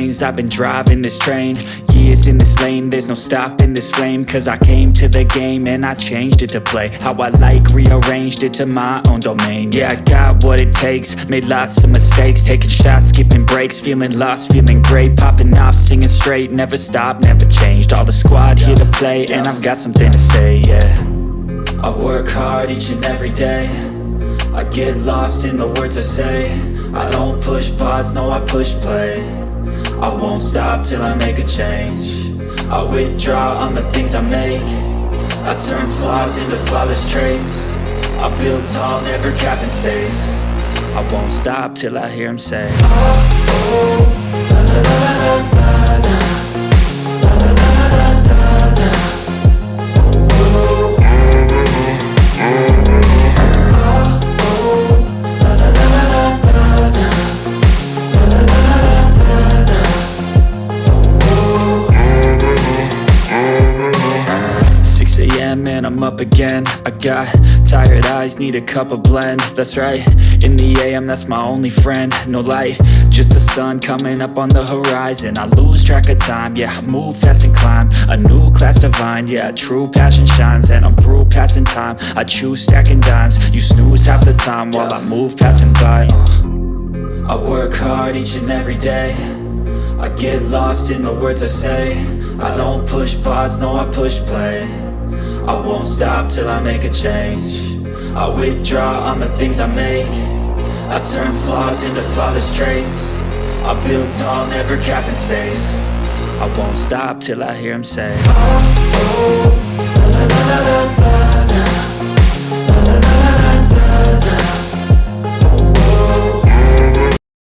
lanes, I've been driving this train. Years in this lane, there's no stopping this flame. Cause I came to the game and I changed it to play how I like, rearranged it to my own domain. Yeah, I got what it takes, made lots of mistakes, taking shots, skipping breaks, feeling lost, feeling great, popping off, singing straight, never stopped, never changed. All the squad here to play, and I've got something to say, yeah. I work hard each and every day, I get lost in the words I say. I don't push pause, no, I push play. I won't stop till I make a change. I withdraw on the things I make. I turn flaws into flawless traits. I build tall, never capped in space. I won't stop till I hear him say, oh, oh, la, la, la, la, la, la. And I'm up again. I got tired eyes, need a cup of blend. That's right, in the AM, that's my only friend. No light, just the sun coming up on the horizon. I lose track of time, yeah, I move fast and climb a new class divine, yeah, true passion shines. And I'm through passing time, I choose stacking dimes. You snooze half the time while I move passing by. I work hard each and every day, I get lost in the words I say. I don't push pause, no, I push play. I won't stop till I make a change. I withdraw on the things I make. I turn flaws into flawless traits. I build tall, never capped in space. I won't stop till I hear him say, oh, oh, la, la, la, la, la.